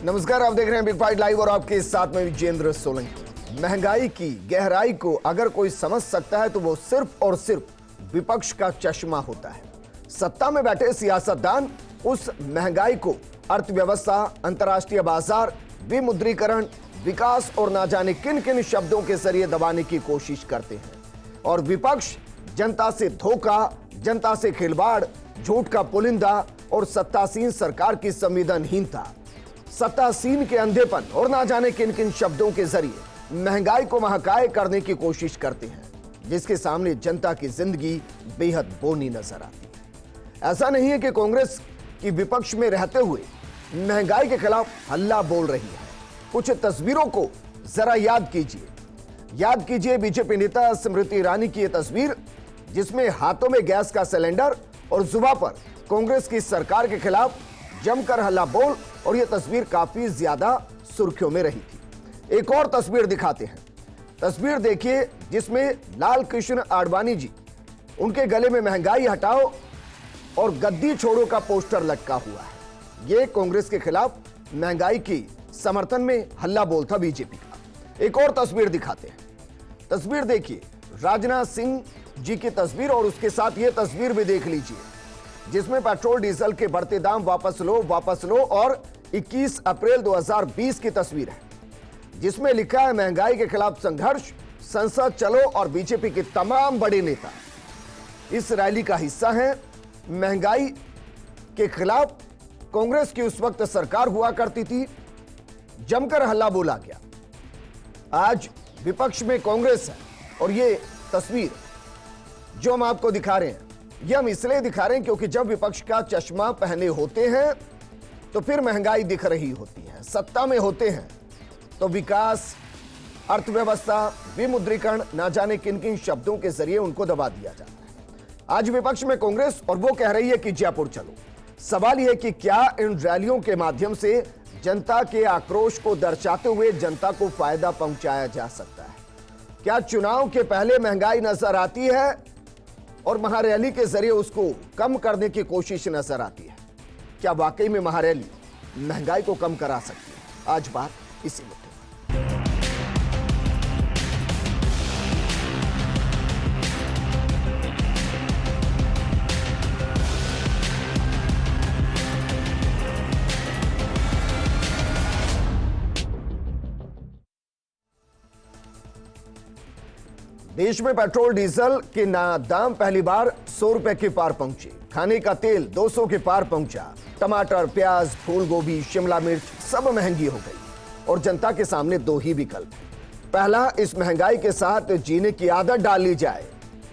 नमस्कार, आप देख रहे हैं बिग फाइट लाइव और आपके साथ में विजेंद्र सोलंकी। महंगाई की गहराई को अगर कोई समझ सकता है तो वो सिर्फ और सिर्फ विपक्ष का चश्मा होता है। सत्ता में बैठे सियासतदान उस महंगाई को अर्थव्यवस्था, अंतर्राष्ट्रीय बाजार, विमुद्रीकरण, विकास और ना जाने किन किन शब्दों के जरिए दबाने की कोशिश करते हैं, और विपक्ष जनता से धोखा, जनता से खिलवाड़, झूठ का पुलिंदा और सत्तासीन सरकार की संवेदनहीनता, सत्तासीन के अंधेपन और ना जाने किन किन शब्दों के जरिए महंगाई को महकाए करने की कोशिश करते हैं, जिसके सामने जनता की जिंदगी बेहद बोनी नजर आती है। ऐसा नहीं है कि कांग्रेस की विपक्ष में रहते हुए महंगाई के खिलाफ हल्ला बोल रही है। कुछ तस्वीरों को जरा याद कीजिए बीजेपी नेता स्मृति ईरानी की यह तस्वीर, जिसमें हाथों में गैस का सिलेंडर और जुबान पर कांग्रेस की सरकार के खिलाफ जमकर हल्ला बोल, और यह तस्वीर काफी ज्यादा सुर्खियों में रही थी। एक और तस्वीर दिखाते हैं। तस्वीर देखिए जिसमें लाल कृष्ण आडवाणी जी, उनके गले में महंगाई हटाओ और गद्दी छोड़ो का पोस्टर लटका हुआ है। यह कांग्रेस के खिलाफ महंगाई की समर्थन में हल्ला बोल था बीजेपी का। एक और तस्वीर दिखाते हैं। तस्वीर देखिए राजनाथ सिंह जी की तस्वीर, और उसके साथ यह तस्वीर भी देख लीजिए जिसमें पेट्रोल डीजल के बढ़ते दाम वापस लो और 21 अप्रैल 2020 की तस्वीर है, जिसमें लिखा है महंगाई के खिलाफ संघर्ष, संसद चलो, और बीजेपी के तमाम बड़े नेता इस रैली का हिस्सा हैं। महंगाई के खिलाफ कांग्रेस की उस वक्त सरकार हुआ करती थी, जमकर हल्ला बोला गया। आज विपक्ष में कांग्रेस है, और ये तस्वीर जो हम आपको दिखा रहे हैं, ये हम इसलिए दिखा रहे हैं क्योंकि जब विपक्ष का चश्मा पहने होते हैं तो फिर महंगाई दिख रही होती है। सत्ता में होते हैं तो विकास, अर्थव्यवस्था, विमुद्रीकरण, ना जाने किन किन शब्दों के जरिए उनको दबा दिया जाता है। आज विपक्ष में कांग्रेस, और वो कह रही है कि जयपुर चलो। सवाल यह कि क्या इन रैलियों के माध्यम से जनता के आक्रोश को दर्शाते हुए जनता को फायदा पहुंचाया जा सकता है? क्या चुनाव के पहले महंगाई नजर आती है और महारैली के जरिए उसको कम करने की कोशिश नजर आती है? क्या वाकई में महारैली महंगाई को कम करा सकती है? आज बात इसी मुद्दे पर। देश में पेट्रोल डीजल के दाम पहली बार 100 रुपए के पार पहुंचे। खाने का तेल 200 के पार पहुंचा। टमाटर, प्याज, फूल गोभी, शिमला मिर्च सब महंगी हो गई, और जनता के सामने दो ही विकल्प हैं। पहला, इस महंगाई के साथ जीने की आदत डाल ली जाए।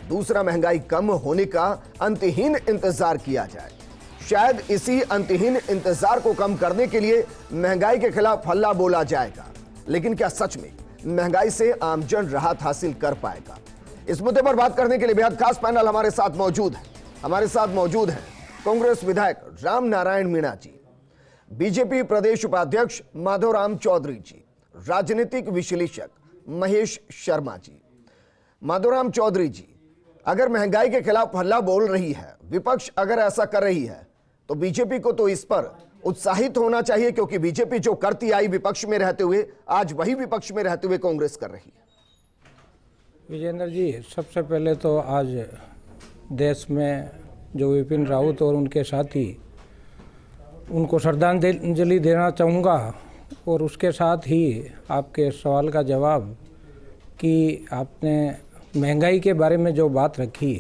दूसरा, महंगाई कम होने का अंतहीन इंतजार किया जाए। शायद इसी अंतहीन इंतजार को कम करने के लिए महंगाई के खिलाफ हल्ला बोला जाएगा। लेकिन क्या सच में महंगाई से आमजन राहत हासिल कर पाएगा? इस मुद्दे पर बात करने के लिए बेहद खास पैनल हमारे साथ मौजूद हैं कांग्रेस विधायक राम नारायण मीणा जी, बीजेपी प्रदेश उपाध्यक्ष माधोराम चौधरी जी, राजनीतिक विश्लेषक महेश शर्मा जी। माधोराम चौधरी जी, अगर महंगाई के खिलाफ हल्ला बोल रही है, विपक्ष अगर ऐसा कर रही है, तो बीजेपी को तो इस पर उत्साहित होना चाहिए, क्योंकि बीजेपी जो करती आई विपक्ष में रहते हुए, आज वही विपक्ष में रहते हुए कांग्रेस कर रही है। विजेंद्र जी, सबसे पहले तो आज देश में जो विपिन रावत और उनके साथी, उनको श्रद्धांजलि देना चाहूँगा, और उसके साथ ही आपके सवाल का जवाब कि आपने महंगाई के बारे में जो बात रखी,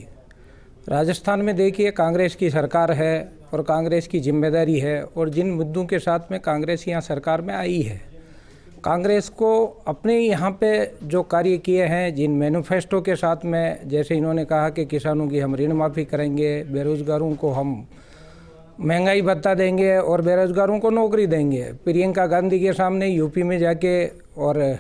राजस्थान में देखिए कांग्रेस की सरकार है और कांग्रेस की जिम्मेदारी है, और जिन मुद्दों के साथ में कांग्रेस यहाँ सरकार में आई है, कांग्रेस को अपने यहाँ पे जो कार्य किए हैं, जिन मैनिफेस्टो के साथ में, जैसे इन्होंने कहा कि किसानों की हम ऋण माफ़ी करेंगे, बेरोज़गारों को हम महंगाई भत्ता देंगे और बेरोज़गारों को नौकरी देंगे। प्रियंका गांधी के सामने यूपी में जाके, और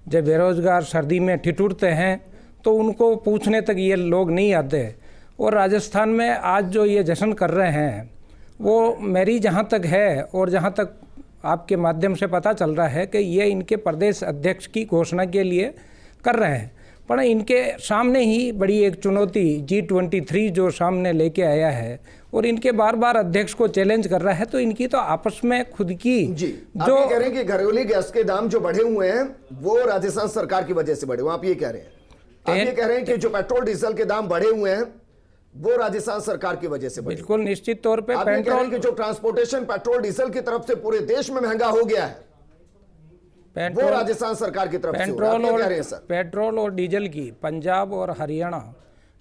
जब बेरोज़गार सर्दी में ठिठुरते हैं तो उनको पूछने तक ये लोग नहीं आते। और राजस्थान में आज जो ये जश्न कर रहे हैं, वो मेरी जहाँ तक है और जहाँ तक आपके माध्यम से पता चल रहा है कि ये इनके प्रदेश अध्यक्ष की घोषणा के लिए कर रहे हैं। पर इनके सामने ही बड़ी एक चुनौती G23 जो सामने लेके आया है और इनके बार बार अध्यक्ष को चैलेंज कर रहा है, तो इनकी तो आपस में खुद की जी जो आप ये कह रहे हैं कि घरेलू गैस के दाम जो बढ़े हुए हैं वो राजस्थान सरकार की वजह से बढ़े हुए, आप ये कह रहे हैं? आप ये कह रहे हैं कि जो पेट्रोल डीजल के दाम बढ़े हुए हैं वो राजस्थान सरकार की वजह से बढ़े? बिल्कुल निश्चित तौर पे पेट्रोल की जो ट्रांसपोर्टेशन पेट्रोल डीजल की तरफ से पूरे देश में महंगा हो गया है वो राजस्थान सरकार की तरफ से पेट्रोल और डीजल की पंजाब और हरियाणा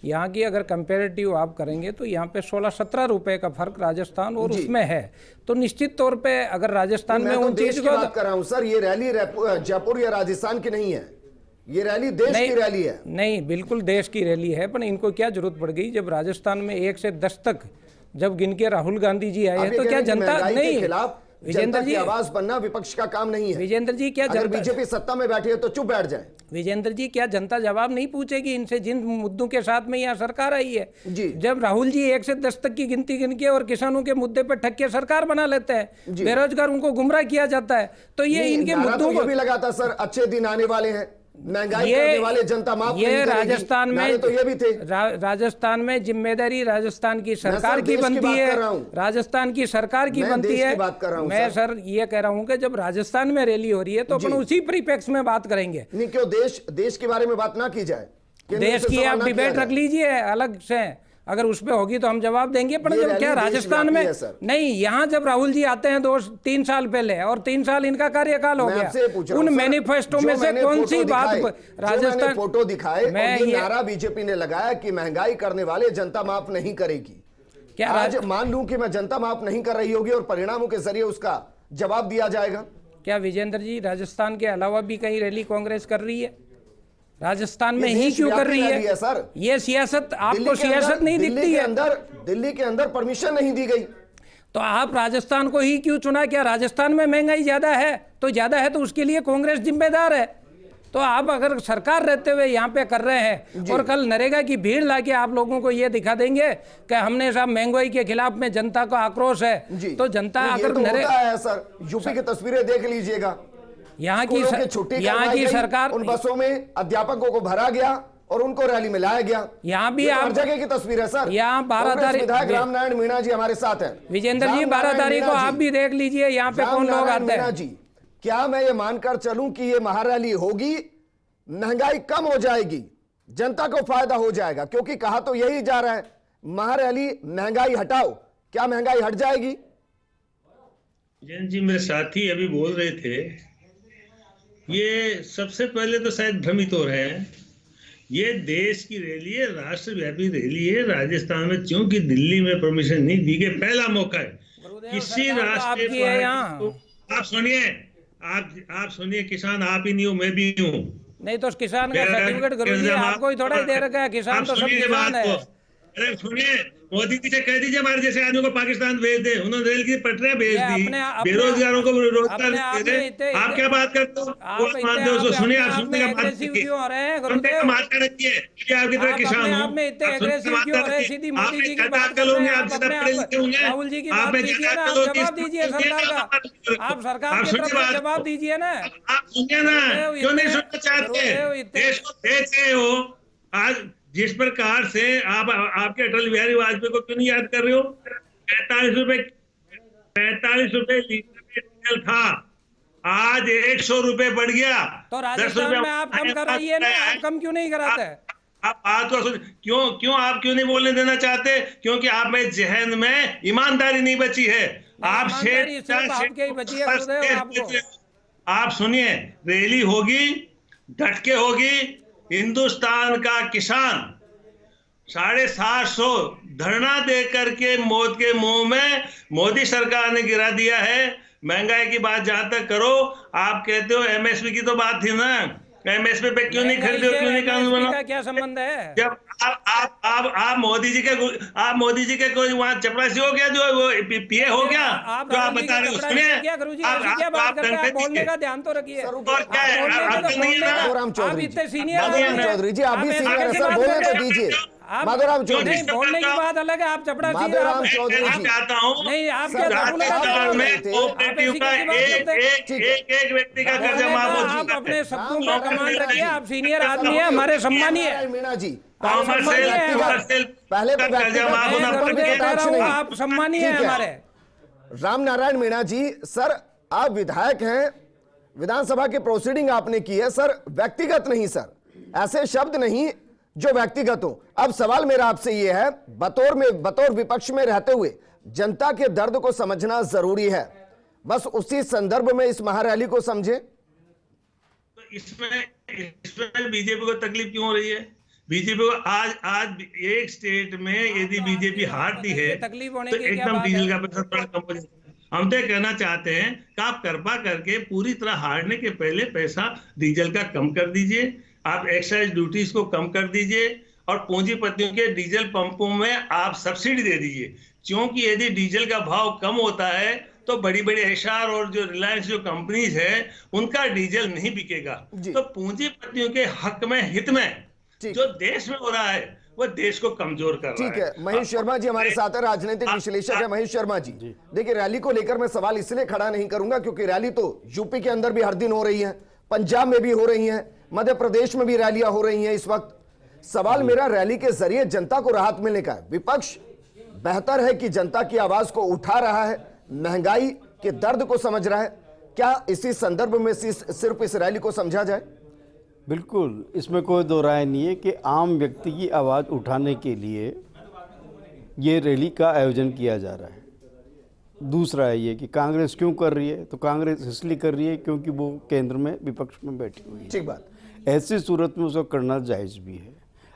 यहाँ की अगर कंपेरेटिव आप करेंगे तो यहाँ पे 16-17 रुपए का फर्क राजस्थान और उसमें है। तो निश्चित तौर पे अगर राजस्थान में उन देश की बात कर रहा हूं सर, ये रैली जयपुर या राजस्थान की नहीं है, ये रैली देश की रैली है। नहीं, बिल्कुल देश की रैली है, पर इनको क्या जरूरत पड़ गई जब राजस्थान में 1 से 10 तक जब गिन के राहुल गांधी जी आए हैं तो क्या जनता नहीं? विजेंद्र जी, आवाज बनना विपक्ष का काम नहीं है। विजेंद्र जी, क्या अगर बीजेपी सत्ता में बैठी है तो चुप बैठ जाए। विजेंद्र जी, क्या जनता जवाब नहीं पूछेगी इनसे जिन मुद्दों के साथ में यहाँ सरकार आई है? जी। जब राहुल जी 1 से 10 तक की गिनती गिन के और किसानों के मुद्दे पर ठग के सरकार बना लेते हैं, बेरोजगार उनको गुमराह किया जाता है, तो ये इनके मुद्दों को भी लगाता सर अच्छे दिन आने वाले हैं, महंगाई करने वाले जनता माफ नहीं करेगी। राजस्थान में तो ये भी थे। राजस्थान में जिम्मेदारी राजस्थान की सरकार की बनती है, राजस्थान की सरकार की बनती है। मैं सर ये कह रहा हूं कि जब राजस्थान में रैली हो रही है तो अपन उसी परिप्रेक्ष्य में बात करेंगे। नहीं, क्यों देश के बारे में बात ना की जाए? देश की आप डिबेट रख लीजिए अलग से, अगर उसमें होगी तो हम जवाब देंगे। पर जब क्या राजस्थान में नहीं, यहाँ जब राहुल जी आते हैं 2-3 साल पहले और 3 साल इनका कार्यकाल हो गया, उन मैनिफेस्टो में से कौन सी बात राजस्थान फोटो दिखाए मैं नारा बीजेपी ने लगाया कि महंगाई करने वाले जनता माफ नहीं करेगी। क्या आज मान लूं कि मैं जनता माफ नहीं कर रही होगी और परिणामों के जरिए उसका जवाब दिया जाएगा? क्या विजेंद्र जी, राजस्थान के अलावा भी कहीं रैली कांग्रेस कर रही है? राजस्थान में ही क्यों कर रही है सर? ये सियासत आपको सियासत नहीं दिखती है? दिल्ली के अंदर परमिशन नहीं दी गई तो आप राजस्थान को ही क्यों चुना? क्या राजस्थान में महंगाई ज्यादा है? तो ज्यादा है तो उसके लिए कांग्रेस जिम्मेदार है। तो आप अगर सरकार रहते हुए यहाँ पे कर रहे हैं और कल नरेगा की भीड़ लाके आप लोगों को ये दिखा देंगे कि हमने साहब महंगाई के खिलाफ में जनता का आक्रोश है, तो जनता अगर सर यूपी की तस्वीरें देख लीजिएगा, यहाँ की सरकार उन बसों में अध्यापकों को भरा गया और उनको रैली में लाया गया। यहाँ भी आप जगह की तस्वीर है सर। यहाँ 12 तारीख विधायक रामनारायण मीणा जी हमारे साथ हैं। विजेंद्र जी, 12 तारीख को आप भी देख लीजिए यहाँ पे कौन लोग आते हैं। जी, क्या मैं ये मानकर चलूं कि ये महारैली होगी, महंगाई कम हो जाएगी, जनता को फायदा हो जाएगा? क्योंकि कहा तो यही जा रहा है महारैली महंगाई हटाओ, क्या महंगाई हट जाएगी? जैन जी, मेरे साथी अभी बोल रहे थे, ये सबसे पहले तो शायद भ्रमित हो रहे हैं। ये देश की रैली है, राष्ट्रव्यापी रैली है। राजस्थान में क्योंकि दिल्ली में परमिशन नहीं दी गई, पहला मौका है किसी राष्ट्रीय आप सुनिए, किसान आप ही नहीं हो, मैं भी हूँ। नहीं तो किसान का सर्टिफिकेट गुरुजी आपको ही थोड़ा ही दे रखा है, किसान तो सब किसान है। अरे सुनिए, मोदी जी से कह दीजिए हमारे जैसे आदमियों को पाकिस्तान भेज दे, उन्होंने रेल की पटरियां भेज दी, बेरोजगारों को रोजगार दे दे। आप क्या बात करते हो? सुनिए, आप सुनने का बात कीजिए, मारते रहिए आपकी तरह किसान हो, राहुल जी की बात कीजिए ना, जवाब दीजिए सरकार का, आप सरकार की तरफ से जवाब दीजिए ना। आप सुनिए ना, क्यों नहीं सुनना चाहते? देश को भेज रहे हो आज जिस प्रकार से आप आपके अटल बिहारी वाजपेयी को क्यों नहीं याद कर रहे हो? 45 रुपए लीटर था, आज 100 रुपए बढ़ गया। तो राजस्थान में आप कम कराइए ना, आप कम क्यों नहीं कराते? आप बात को सुन, क्यों आप क्यों नहीं बोलने देना चाहते? क्योंकि आप में जहन में ईमानदारी नहीं बची है। आप सुनिए, रैली होगी, डट के होगी। हिंदुस्तान का किसान 750 धरना दे करके मौत के मुंह में मोदी सरकार ने गिरा दिया है। महंगाई की बात जहां तक करो, आप कहते हो एमएसपी की तो बात थी ना, एमएसपी पे क्यों नहीं खरीदे, क्यों नहीं कानून बनाओ? क्या संबंध है? जब आप मोदी जी के कोई वहाँ चपरासी हो गया, जो वो पीए हो गया, जो आप बता रहे हो? सुनिए, क्या गुरुजी क्या बात करते हैं? बोलने का ध्यान तो रखिए। और क्या है, आप इतने सीनियर चौधरी जी, आप भी सीनियर सर, बोलने तो दीजिए। आप माधवराम जो चौधरी, नहीं, बोलने की बात अलग है, आप चपड़ा सी माधवराम चौधरी मैं जी, चाहता हूँ नहीं, आप सर, क्या आप बोलना आप चाहते सरकार हो? बोल में रहे थे, कोऑपरेटिव ऐसी का कैसी बात करते हैं? ठीक है। एक व्यक्ति का कर्जा बोलने माफ का हो आप चुका अपने है। शब्दों का राम कमांड नारायण रखिए, मीणा आप जी, सीनियर आदमी है, हमारे सम्मानीय है। मीणा जी, सम्मानीय है हमारे। पहले तो कर्जा व्यक्तिगत माफ मैं होना ऊपर भी गुरुदेव कह कटाक्ष रहा हूँ, नहीं। आप सम्मानीय है ठीक है। हमारे। राम नारायण मीणा जी, सर आप विधायक हैं, विधानसभा की प्रोसीडिंग आपने की है सर, व्यक्तिगत नहीं सर, ऐसे शब्द नहीं जो व्यक्तिगत हो। अब सवाल मेरा आपसे ये है, बतौर विपक्ष में रहते हुए जनता के दर्द को समझना जरूरी है, बस उसी संदर्भ में इस महारैली को समझे। तो इसमें बीजेपी को तकलीफ क्यों हो रही है? बीजेपी को आज एक स्टेट में यदि बीजेपी हारती है तकलीफ होने तो की क्या एकदम बात डीजल है? का पैसा थोड़ा कम हो जाता है। हम तो ये कहना चाहते हैं कि आप कृपा करके पूरी तरह हारने के पहले पैसा डीजल का कम कर दीजिए, आप एक्साइज ड्यूटीज को कम कर दीजिए और पूंजीपतियों के डीजल पंपों में आप सब्सिडी दे दीजिए, क्योंकि यदि डीजल का भाव कम होता है तो बड़ी बड़ी एशआर और जो रिलायंस जो कंपनीज है उनका डीजल नहीं बिकेगा। तो पूंजीपतियों के हक में, हित में जो देश में हो रहा है वो देश को कमजोर कर रहा है। ठीक है, महेश शर्मा जी हमारे साथ है, राजनीतिक विश्लेषक है महेश शर्मा जी। देखिए, रैली को लेकर मैं सवाल इसलिए खड़ा नहीं करूंगा क्योंकि रैली तो यूपी के अंदर भी हर दिन हो रही है, पंजाब में भी हो रही है, मध्य प्रदेश में भी रैलियां हो रही हैं इस वक्त। सवाल मेरा रैली के जरिए जनता को राहत मिलने का है। विपक्ष बेहतर है कि जनता की आवाज को उठा रहा है, महंगाई के दर्द को समझ रहा है, क्या इसी संदर्भ में सिर्फ इस रैली को समझा जाए? बिल्कुल, इसमें कोई दो राय नहीं है कि आम व्यक्ति की आवाज़ उठाने के लिए ये रैली का आयोजन किया जा रहा है। दूसरा है ये कि कांग्रेस क्यों कर रही है, तो कांग्रेस इसलिए कर रही है क्योंकि वो केंद्र में विपक्ष में बैठी हुई है। ठीक बात। ऐसी सूरत में उसको करना जायज़ भी है।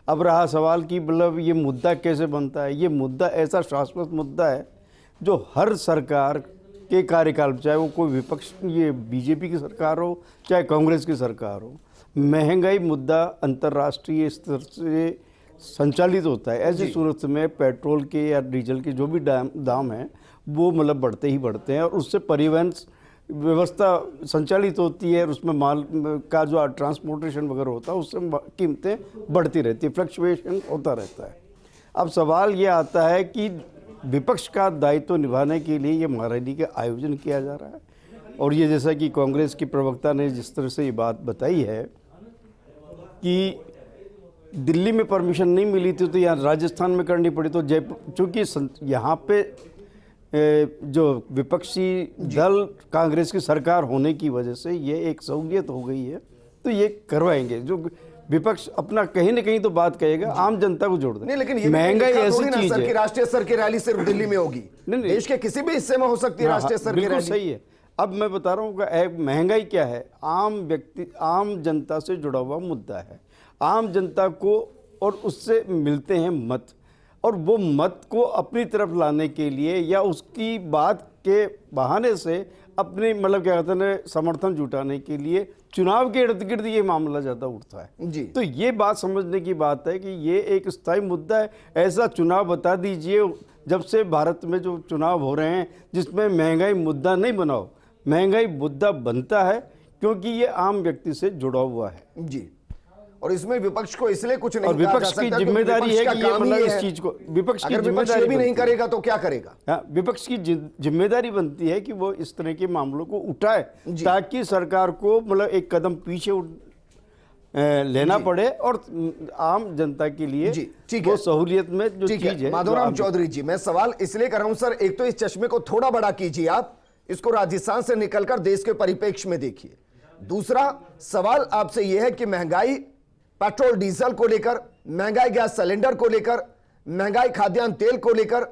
अब रहा सवाल कि मतलब ये मुद्दा कैसे बनता है, ये मुद्दा ऐसा शाश्वत मुद्दा है जो हर सरकार के कार्यकाल, चाहे वो कोई विपक्ष, ये बीजेपी की सरकार हो चाहे कांग्रेस की सरकार हो, महंगाई मुद्दा अंतर्राष्ट्रीय स्तर से संचालित होता है। ऐसी सूरत में पेट्रोल के या डीजल के जो भी दाम हैं वो मतलब बढ़ते ही बढ़ते हैं और उससे परिवहन व्यवस्था संचालित होती है और उसमें माल का जो ट्रांसपोर्टेशन वगैरह होता है उससे कीमतें बढ़ती रहती है, फ्लक्चुएशन होता रहता है। अब सवाल ये आता है कि विपक्ष का दायित्व निभाने के लिए ये महारैली का आयोजन किया जा रहा है और ये जैसा कि कांग्रेस की प्रवक्ता ने जिस तरह से ये बात बताई है कि दिल्ली में परमिशन नहीं मिली थी तो यहाँ राजस्थान में करनी पड़ी, तो जयपुर, चूँकि यहाँ पे जो विपक्षी दल कांग्रेस की सरकार होने की वजह से ये एक सहूलियत हो गई है तो ये करवाएंगे। जो विपक्ष अपना कहीं ना कहीं तो बात कहेगा, आम जनता को जोड़ नहीं, लेकिन दें। महंगाई ऐसी चीज है, राष्ट्रीय स्तर की रैली सिर्फ दिल्ली में होगी, नहीं, देश के किसी भी हिस्से में हो सकती है राष्ट्रीय स्तर की बिल्कुल रैली। सही है। अब मैं बता रहा हूँ कि महंगाई क्या है, आम व्यक्ति, आम जनता से जुड़ा हुआ मुद्दा है। आम जनता को और उससे मिलते हैं मत, और वो मत को अपनी तरफ लाने के लिए या उसकी बात के बहाने से अपने मतलब क्या कहते हैं समर्थन जुटाने के लिए चुनाव के इर्द गिर्द ये मामला ज़्यादा उठता है जी। तो ये बात समझने की बात है कि ये एक स्थायी मुद्दा है। ऐसा चुनाव बता दीजिए जब से भारत में जो चुनाव हो रहे हैं जिसमें महंगाई मुद्दा नहीं बनाओ, महंगाई मुद्दा बनता है क्योंकि ये आम व्यक्ति से जुड़ा हुआ है जी। और इसमें विपक्ष को इसलिए कुछ नहीं और कहा जा विपक्ष की सकता, जिम्मेदारी है कि ये काम ही मतलब है। इस चीज को विपक्ष की अगर विपक्ष जिम्मेदारी ये भी नहीं बनती है। करेगा तो क्या करेगा? हाँ, विपक्ष की जिम्मेदारी बनती है कि वो इस तरह के मामलों को उठाए ताकि सरकार को मतलब एक कदम पीछे लेना पड़े और आम जनता के लिए वो सहूलियत में जो चीज है। माधवराम चौधरी जी, मैं सवाल इसलिए कर रहा हूं सर, एक तो इस चश्मे को थोड़ा बड़ा कीजिए, आप इसको राजस्थान से निकलकर देश के परिप्रेक्ष्य में देखिए। दूसरा सवाल आपसे यह है कि महंगाई पेट्रोल डीजल को लेकर, महंगाई गैस सिलेंडर को लेकर, महंगाई खाद्यान्न तेल को लेकर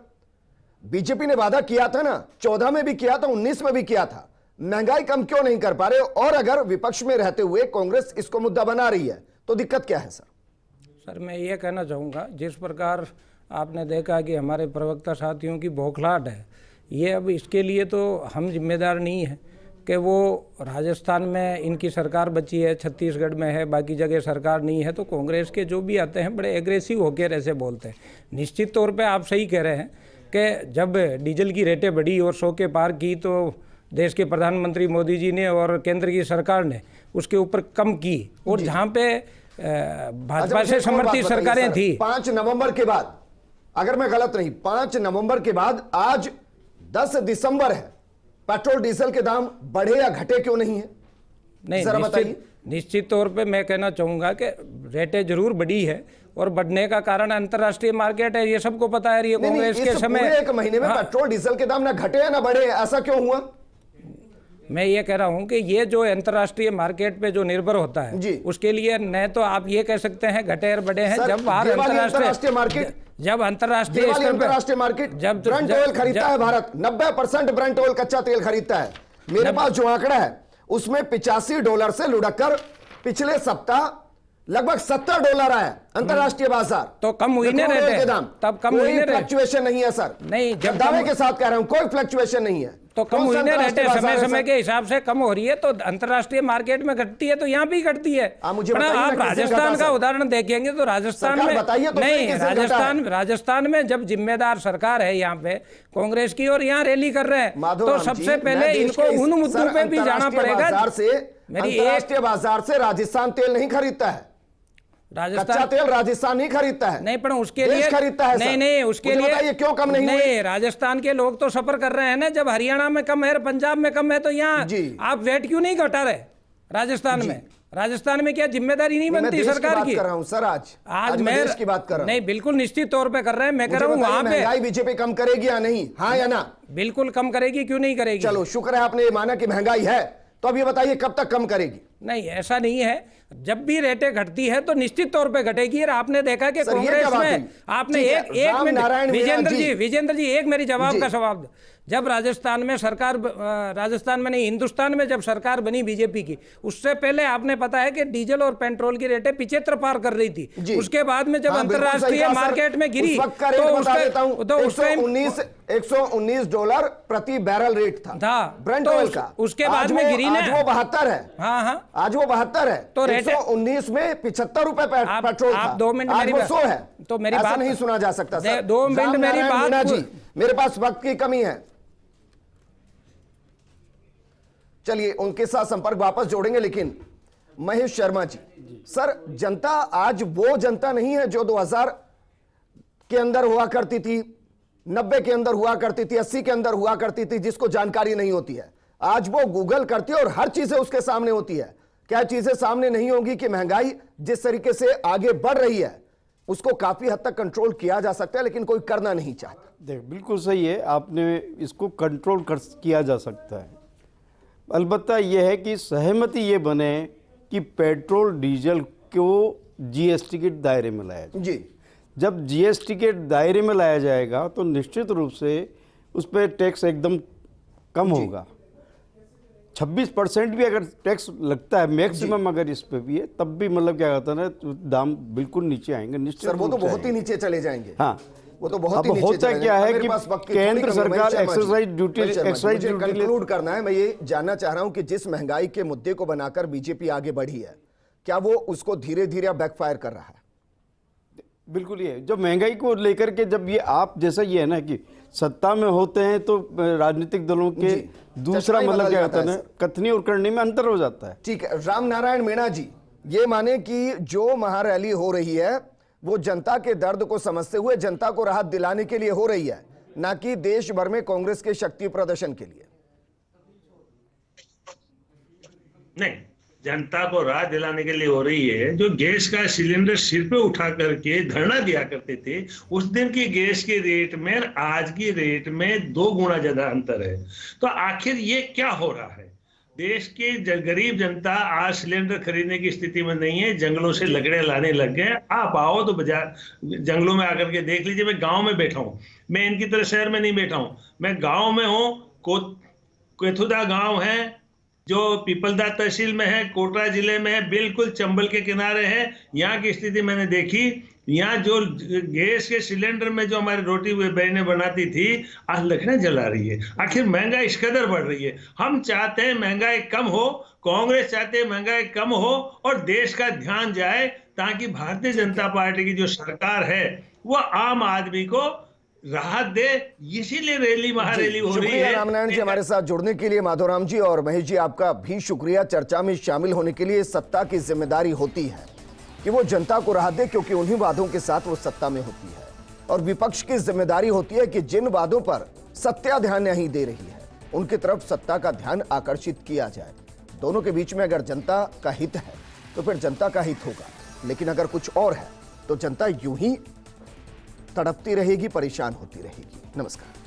बीजेपी ने वादा किया था ना, 14 में भी किया था, 19 में भी किया था, महंगाई कम क्यों नहीं कर पा रहे? और अगर विपक्ष में रहते हुए कांग्रेस इसको मुद्दा बना रही है तो दिक्कत क्या है सर? सर मैं ये कहना चाहूँगा, जिस प्रकार आपने देखा कि हमारे प्रवक्ता साथियों की बौखलाहट है, ये अब इसके लिए तो हम जिम्मेदार नहीं है कि वो राजस्थान में इनकी सरकार बची है, छत्तीसगढ़ में है, बाकी जगह सरकार नहीं है, तो कांग्रेस के जो भी आते हैं बड़े एग्रेसिव होकर ऐसे बोलते हैं। निश्चित तौर पे आप सही कह रहे हैं कि जब डीजल की रेटें बढ़ी और 100 के पार की तो देश के प्रधानमंत्री मोदी जी ने और केंद्र की सरकार ने उसके ऊपर कम की, और जहाँ पे भाजपा से समर्थित सरकारें थी। 5 नवंबर के बाद, अगर मैं गलत नहीं, 5 नवंबर के बाद आज 10 दिसंबर है, पेट्रोल डीजल के दाम बढ़े या घटे क्यों नहीं है? नहीं, जरा बताइए। निश्चित तौर पे मैं कहना चाहूंगा कि रेटें जरूर बढ़ी है और बढ़ने का कारण अंतर्राष्ट्रीय मार्केट है, ये सबको पता है। ये नहीं, कांग्रेस इस के समय पूरे एक महीने में पेट्रोल डीजल के दाम ना घटे या ना बढ़े, ऐसा क्यों हुआ? मैं ये कह रहा हूं कि ये जो अंतर्राष्ट्रीय मार्केट पे जो निर्भर होता है जी। उसके लिए न तो आप ये कह सकते हैं घटे और बढ़े हैं, सर, जब बाहर अंतर्राष्ट्रीय मार्केट, जब अंतर्राष्ट्रीय ये वाली स्तर पे अंतर्राष्ट्रीय मार्केट जब ब्रेंट ऑयल खरीदता है भारत, 90% ब्रेंट ऑयल कच्चा तेल खरीदता है। मेरे पास जो आंकड़ा है उसमें $85 से लुढ़ककर पिछले सप्ताह लगभग $70 आया अंतर्राष्ट्रीय बाजार। तो कम हुई नहीं पेट्रोल रहते के दाम, तब कम कोई हुई नहीं रहते। फ्लक्चुएशन नहीं है सर, नहीं, जब दावे कम- के साथ कह रहा हूं, कोई फ्लक्चुएशन नहीं है। तो कम कौन हुई सा नहीं रहते, अंतर्राष्ट्रीय बाजार समय है, समय सर? के हिसाब से कम हो रही है, तो अंतर्राष्ट्रीय मार्केट में घटती है तो यहाँ भी घटती है। मुझे पर बताइए ना, आप किसने राजस्थान घटा का सर? उदाहरण देखेंगे तो राजस्थान सरकार में बताइए तो सही, नहीं, किसने घटा है? राजस्थान में जब जिम्मेदार सरकार है यहाँ पे कांग्रेस की और यहाँ रैली कर रहे हैं, माधवराम तो जी, सबसे मैं पहले देश इनको के इस- उन मुद्दों सर, पे भी जाना अंतर्राष्ट्रीय पड़ेगा। अंतर्राष्ट्रीय बाजार से राजस्थान तेल नहीं खरीदता है, कच्चा राजस्थान तेल राजस्थान नहीं खरीदता है, नहीं, पर उसके देश लिए खरीदता है। नहीं सर। नहीं उसके मुझे लिए बताइए क्यों कम नहीं हुई? नहीं, राजस्थान के लोग तो सफर कर रहे हैं ना, जब हरियाणा में कम है, पंजाब में कम है, तो यहाँ जी। आप वेट क्यों नहीं घटा रहे? राजस्थान में क्या जिम्मेदारी नहीं मैं बनती देश की सरकार बात की? कर रहा हूं सर, आज मैं देश की बात कर रहा हूं। नहीं, बिल्कुल निश्चित तौर पे कर रहे हैं। मैं कह मुझे रहा हूँ बताइए, वहां पे महंगाई बीजेपी कम करेगी या नहीं, हाँ या ना? बिल्कुल कम करेगी, क्यों नहीं करेगी? चलो शुक्र है आपने ये माना कि महंगाई है, तो अब ये बताइए कब तक कम करेगी? नहीं, ऐसा नहीं है। जब भी रेटें घटती है तो निश्चित तौर पे घटेगी। और आपने देखा कि सर, ये क्या कांग्रेस बात में हुई? आपने ठीक है, एक राम मिनट, नारायण मीणा विजेंद्र जी एक मेरी जवाब जी। का जवाब दो। जब राजस्थान में सरकार, राजस्थान में नहीं, हिंदुस्तान में जब सरकार बनी बीजेपी की, उससे पहले आपने पता है कि डीजल और पेट्रोल की रेटें 75 पार कर रही थी। जी। उसके बाद में जब हाँ, बिल्कुल सही अंतर्राष्ट्रीय कहा सर। मार्केट में गिरी उस वक्त का रेट बता देता हूं, तो उस टाइम $119 प्रति बैरल रेट था ब्रेंट तो ऑयल का। उसके बाद आज में वो- गिरी आज ना। वो 72 है। हाँ, आज वो 72 है। तो रेट 119 में 75 रुपए पेट्रोल था। आप 2 मिनट आज मेरी वो बात- 100 है। तो मेरी ऐसा बात नहीं सुना जा सकता सर। 2 मिनट राम मेरी नारायण बात मीणा जी, मेरे पास वक्त की कमी है, चलिए उनके साथ संपर्क वापस जोड़ेंगे। लेकिन महेश शर्मा जी, सर, जनता आज वो जनता नहीं है जो 2000 के अंदर हुआ करती थी, 90 के अंदर हुआ करती थी, 80 के अंदर हुआ करती थी, जिसको जानकारी नहीं होती है। आज वो गूगल करती है और हर चीजें उसके सामने होती है। क्या चीजें सामने नहीं होंगी कि महंगाई जिस तरीके से आगे बढ़ रही है उसको काफी हद तक कंट्रोल किया जा सकता है, लेकिन कोई करना नहीं चाहता। देख, बिल्कुल सही है, आपने इसको कंट्रोल किया जा सकता है। अलबत्ता यह है कि सहमति ये बने कि पेट्रोल डीजल को जीएसटी के दायरे में लाया जाए। जी, जब जीएसटी के दायरे में लाया जाएगा तो निश्चित रूप से उस पर टैक्स एकदम कम होगा। 26% भी अगर टैक्स लगता है मैक्सिमम, अगर इस पे भी है, तब भी मतलब क्या होता है ना, दाम बिल्कुल नीचे आएंगे निश्चित सर, वो तो रूप से बहुत ही आएंगे। नीचे चले जाएंगे। हाँ, वो तो बहुत अब ही नीचे होता चले क्या जाएंगे। है मेरे कि पास वक्त की केंद्र थोड़ी कमी है। सरकार शर्मा जी, एक्साइज ड्यूटी मुझे कंक्लूड करना है। मैं ये जानना चाह रहा हूं कि जिस महंगाई के मुद्दे को बनाकर बीजेपी आगे बढ़ी है, क्या वो उसको धीरे धीरे बैकफायर कर रहा है? बिल्कुल ये जब महंगाई को लेकर के, जब ये आप जैसा ये है ना कि सत्ता में होते हैं तो राजनीतिक दलों के जी, दूसरा चश्मा ही मतलब बदल क्या जाता होता है है ना, कथनी और करनी में अंतर हो जाता है। ठीक है, राम नारायण मीणा जी, ये माने कि जो महारैली हो रही है वो जनता के दर्द को समझते हुए जनता को राहत दिलाने के लिए हो रही है, ना कि देश भर में कांग्रेस के शक्ति प्रदर्शन के लिए। नहीं, जनता को राह दिलाने के लिए हो रही है। जो गैस का सिलेंडर सिर पे उठा करके धरना दिया करते थे, उस दिन की गैस के रेट में आज की रेट में 2 गुना ज्यादा अंतर है। तो आखिर ये क्या हो रहा है? देश की गरीब जनता आज सिलेंडर खरीदने की स्थिति में नहीं है, जंगलों से लकड़े लाने लग गए। आप आओ तो बाजार जंगलों में आकर के देख लीजिए। मैं गांव में बैठा हूं, मैं इनकी तरह शहर में नहीं बैठा हूं, मैं गांव में हूं। केथुदा गांव है जो पीपलदा तहसील में है, कोटरा जिले में है, बिल्कुल चंबल के किनारे है। यहाँ की स्थिति मैंने देखी। यहाँ जो गैस के सिलेंडर में जो हमारी रोटी बहनें बनाती थी, आज लकड़ें जला रही है। आखिर महंगाई इस कदर बढ़ रही है। हम चाहते हैं महंगाई कम हो, कांग्रेस चाहते हैं महंगाई कम हो और देश का ध्यान जाए, ताकि भारतीय जनता पार्टी की जो सरकार है वो आम आदमी को राहत दे। इसीलिए रैली महारैली हो रही है। रामनारायण जी हमारे साथ जुड़ने के लिए, माधवराम जी और महेश जी आपका भी शुक्रिया चर्चा में शामिल होने के लिए। सत्ता की जिम्मेदारी होती है कि वो जनता को राह दे, क्योंकि उन्हीं वादों के साथ वो सत्ता में होती है और विपक्ष की जिम्मेदारी होती है कि जिन वादों पर सत्ता ध्यान नहीं दे रही है उनकी तरफ सत्ता का ध्यान आकर्षित किया जाए। दोनों के बीच में अगर जनता का हित है तो फिर जनता का हित होगा, लेकिन अगर कुछ और है तो जनता यूं ही तड़पती रहेगी, परेशान होती रहेगी। नमस्कार।